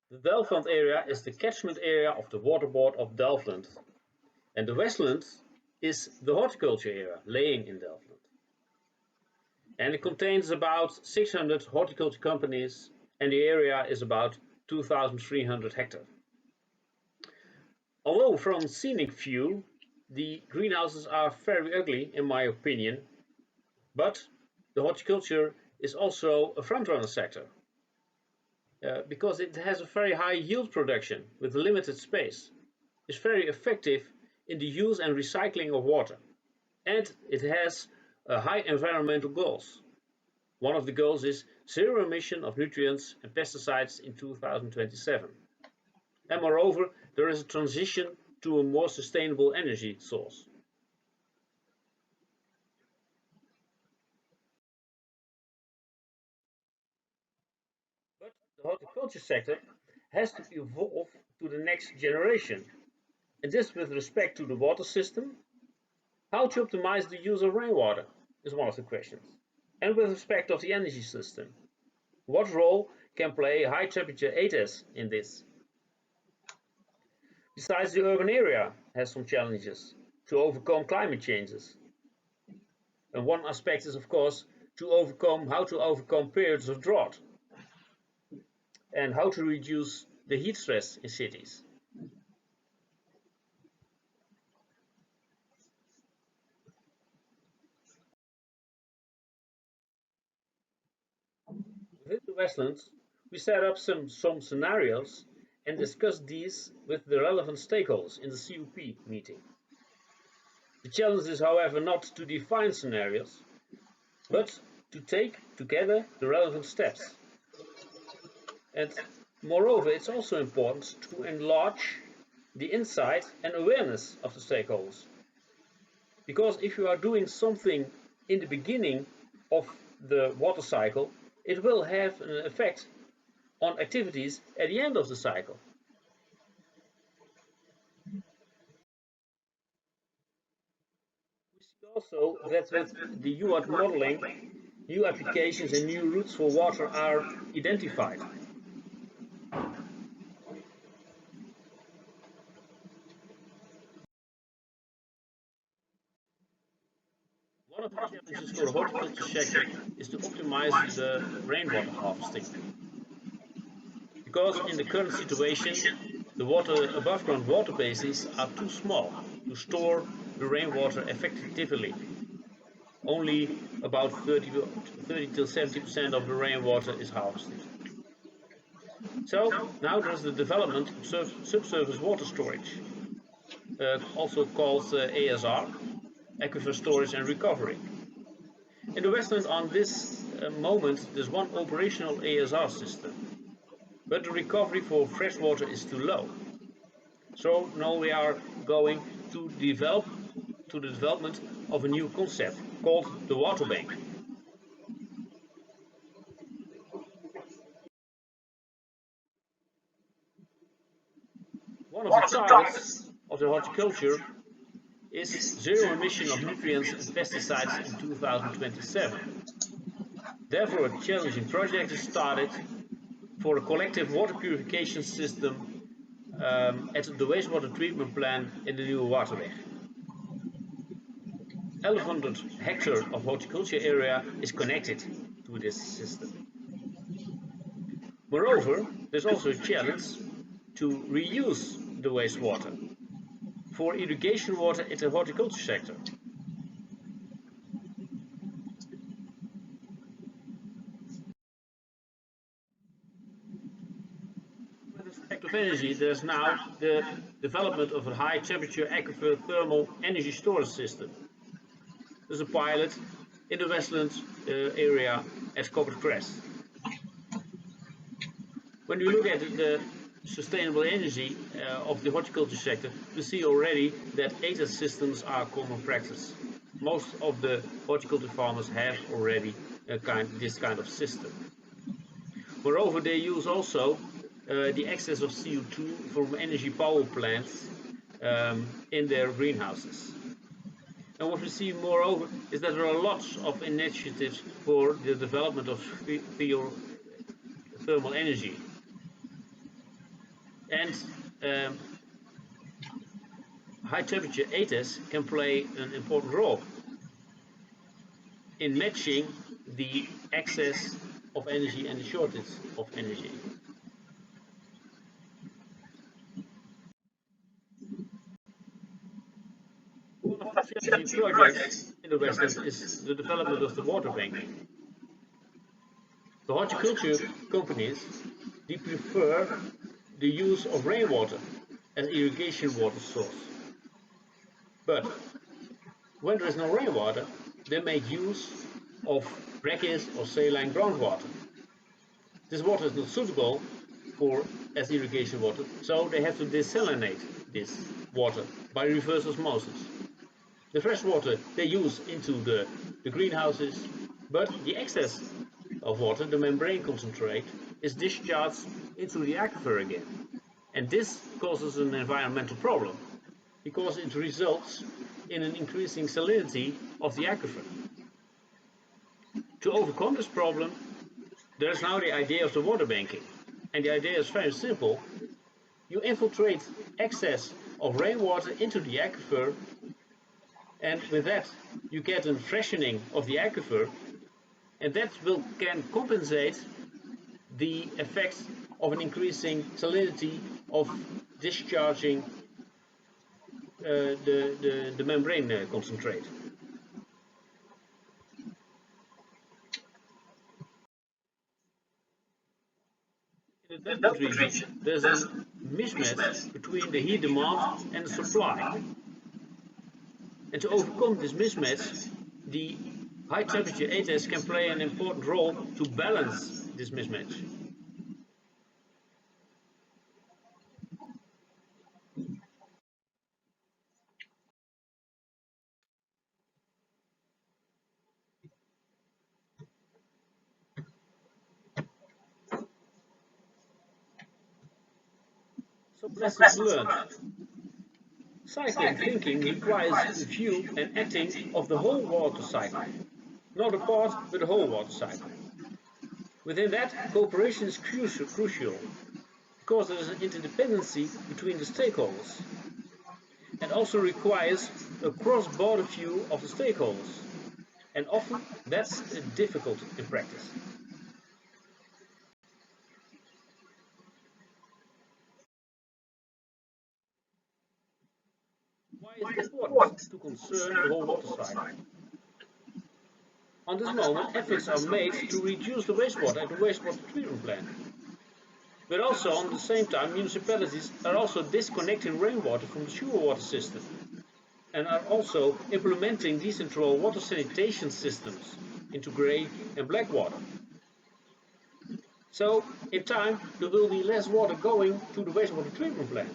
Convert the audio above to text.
The Delftland area is the catchment area of the waterboard of Delftland, and the Westland is the horticulture area laying in Delftland. And it contains about 600 horticulture companies, and the area is about 2,300 hectares. Although from scenic view, the greenhouses are very ugly in my opinion, but the horticulture is also a front-runner sector because it has a very high yield production with limited space. It's very effective in the use and recycling of water, and it has high environmental goals. One of the goals is zero emission of nutrients and pesticides in 2027. And moreover, there is a transition to a more sustainable energy source. But the horticulture sector has to evolve to the next generation. And this with respect to the water system. How to optimize the use of rainwater is one of the questions. And with respect of the energy system. What role can play high temperature ATES in this? Besides, the urban area has some challenges to overcome climate changes. And one aspect is, of course, how to overcome periods of drought and how to reduce the heat stress in cities. Within the Westlands, we set up some scenarios and discussed these with the relevant stakeholders in the COP meeting. The challenge is, however, not to define scenarios, but to take together the relevant steps. And moreover, it's also important to enlarge the insight and awareness of the stakeholders. Because if you are doing something in the beginning of the water cycle, it will have an effect on activities at the end of the cycle. We see also that with the UART modeling, new applications and new routes for water are identified. One of the challenges for the horticulture sector is to optimize the rainwater harvesting. Because in the current situation, the above ground water basins are too small to store the rainwater effectively. Only about 30 to 70% of the rainwater is harvested. So now there's the development of subsurface water storage, also called ASR, Aquifer Storage and Recovery. In the Westland on this moment there's one operational ASR system, but the recovery for fresh water is too low. So now we are going to the development of a new concept called the water bank. One of the targets of the horticulture is zero emission of nutrients and pesticides in 2027. Therefore, a challenging project is started for a collective water purification system at the wastewater treatment plant in the Nieuwe Waterweg. 1,100 hectares of horticulture area is connected to this system. Moreover, there's also a challenge to reuse the wastewater for irrigation water in the horticulture sector. With respect of energy, there's now the development of a high temperature aquifer thermal energy storage system. There's a pilot in the Westland area at Copper Crest. When you look at the sustainable energy of the horticulture sector, we see already that ATES systems are common practice. Most of the horticulture farmers have already this kind of system. Moreover, they use also the excess of CO2 from energy power plants in their greenhouses. And what we see moreover is that there are lots of initiatives for the development of thermal energy. And high temperature ATES can play an important role in matching the excess of energy and the shortage of energy. One of the challenging projects in the Westland is the development of the water banking. The horticulture companies, they prefer the use of rainwater as irrigation water source. But when there is no rainwater, they make use of brackish or saline groundwater. This water is not suitable as irrigation water, so they have to desalinate this water by reverse osmosis. The fresh water they use into the greenhouses, but the excess of water, the membrane concentrate, is discharged into the aquifer again. And this causes an environmental problem, because it results in an increasing salinity of the aquifer. To overcome this problem, there is now the idea of the water banking. And the idea is very simple. You infiltrate excess of rainwater into the aquifer, and with that you get a freshening of the aquifer, and that can compensate the effects of an increasing salinity of discharging the membrane concentrate. In the desert region, there's a mismatch between the heat demand and the supply. And to overcome this mismatch, the high temperature ATES can play an important role to balance this mismatch. Some lessons learned. Cycling thinking requires view and acting of the whole water cycle, not a part, but the whole water cycle. Within that, cooperation is crucial, because there is an interdependency between the stakeholders, and also requires a cross-border view of the stakeholders, and often that's difficult in practice. Why is it important to concern the whole water cycle? On this moment, efforts are made to reduce the wastewater at the wastewater treatment plant. But also, at the same time, municipalities are also disconnecting rainwater from the sewer water system, and are also implementing decentralized water sanitation systems into grey and black water. So, in time, there will be less water going to the wastewater treatment plant.